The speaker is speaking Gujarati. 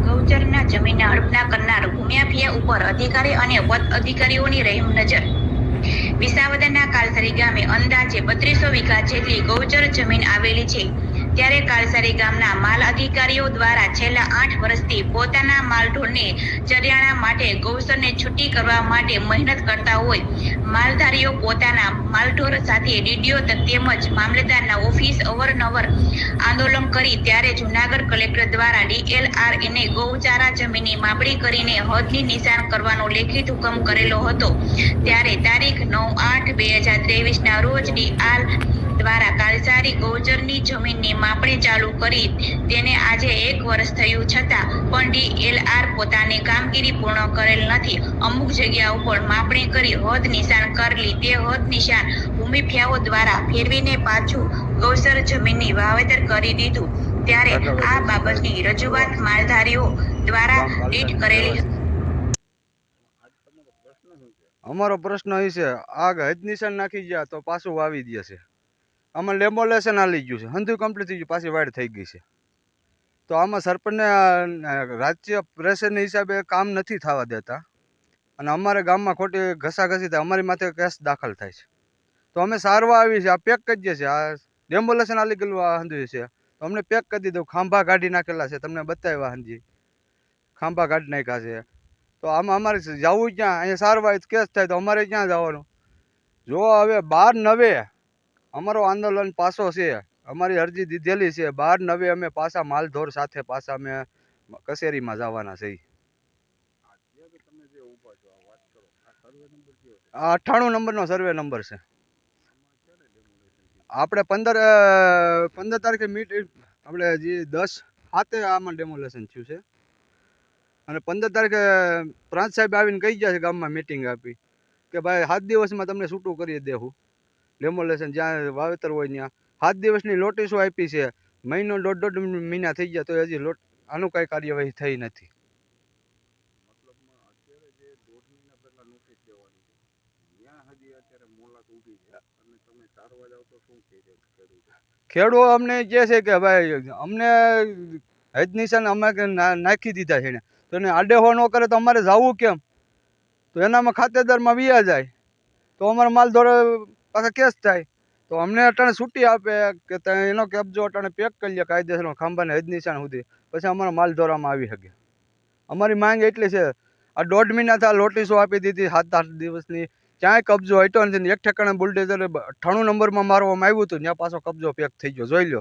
ગૌચરના જમીનના હડપના કરનાર ભૂમિયાફિયા ઉપર અધિકારી અને વત અધિકારીઓની રહેમ નજર। વિસાવદરના કાલસરી ગામે અંદાજે 3200 વીઘા જેટલી ગૌચર જમીન આવેલી છે, ત્યારે કાલસરી ગામના માલ અધિકારીઓ દ્વારા છેલ્લા 8 વર્ષથી પોતાના માલઢોરને ચરિયાણા માટે ગૌચરને છૂટી કરવા માટે મહેનત કરતા હોય માલધારીઓ પોતાના માલઢોર સાથે ડીડીઓ તેમજ મામલતદારના ઓફિસ અવારનવાર આંદોલન કરી ત્યારે જૂનાગઢ કલેક્ટર દ્વારા DLRને ગૌચારા જમીનની માપણી કરીને હદની નિશાન કરવાનો લેખિત હુકમ કરેલો હતો। ત્યારે તારીખ 9/8/2023ના રોજ DLR દ્વારા કાલસારી ગૌચરની જમીનની માપણી ચાલુ કરી તેને આજે 1 વર્ષ થયું છતાં પણ DLR પોતાની કામગીરી પૂર્ણ કરેલ નથી। અમુક જગ્યાઓ પર માપણી કરી હદ નિશાન કરેલી તે હદ નિશાન ભૂમિફિયાઓ દ્વારા ફેરવીને પાછું ગૌચર જમીનની વાવેતર કરી દીધું, ત્યારે આ બાબતની રજૂઆત માલધારીઓ દ્વારા ટ્વીટ કરેલી। અમારો પ્રશ્ન એ છે, આ હદ નિશાન નાખી ગયા તો પાછું વાવી દે છે। આમાં લેમોલેશન આલી ગયું છે, હંધું કમ્પ્લીટ થઈ ગયું, પાછી વાડ થઈ ગઈ છે। તો આમાં સરપંચને રાજ્ય પ્રેશરના હિસાબે કામ નથી થવા દેતા અને અમારે ગામમાં ખોટી ઘસાઘસી થાય, અમારી માથે કેસ દાખલ થાય છે। તો અમે સારવા આવી છે, આ પેક કરી દે છે, આ લેમોલેશન આલી ગયેલું આ હંધું છે, તો અમને પેક કરી દીધું, ખાંભા કાઢી નાખેલા છે, તમને બતાવ્યા હંજી ખાંભા કાઢી નાખ્યા છે। તો આમાં અમારે જવું ક્યાં? અહીંયા સારવાર કેસ થાય તો અમારે ક્યાં જવાનું? જો હવે 12/9 અમારો આંદોલન પાછો છે, અમારી અરજી દીધેલી છે, 12/9 અમે પાછા માલઢોર સાથે પાછા અમે કચેરીમાં જવાના છે। આ 98 નંબરનો સર્વે નંબર છે। આપણે 15 તારીખે આપણે જે 10/7 આમાં ડેમોલેશન થયું છે અને 15 તારીખે પ્રાંત સાહેબ આવીને કહી ગયા છે, ગામમાં મિટિંગ આપી કે ભાઈ 7 દિવસમાં તમને છૂટું કરી દેવું ડેમોલેશન, જ્યાં વાવેતર હોય ત્યાં 7 દિવસની નોટિસો આપી છે। મહિનો દોઢ મહિના થઈ ગયા તો હજી આનું કાંઈ કાર્યવાહી થઈ નથી। ખેડૂતો અમને કહે છે કે ભાઈ અમને હદ નિશાન અમે નાખી દીધા છે, તો એને આડેહો ન કરે તો અમારે જવું કેમ? તો એનામાં ખાતેદારમાં વ્યા જાય તો અમારા માલઢોર પાછા કેસ થાય, તો અમને અટાણે છૂટી આપે કે એનો કબજો અટાણે પેક કરી લે કાયદેસર ખાંભાને હદ નિશાન સુધી, પછી અમારા માલઢોરામાં આવી શકે। અમારી માંગ એટલી છે, આ 1.5 મહિના થયા નોટિસો આપી દીધી 7-8 દિવસની, ક્યાંય કબજો હટ્યો નથી। એક ઠેકાણે બુલડોઝર 98 નંબરમાં મારવામાં આવ્યું હતું, ત્યાં પાછો કબજો પેક થઈ ગયો, જોઈ લો।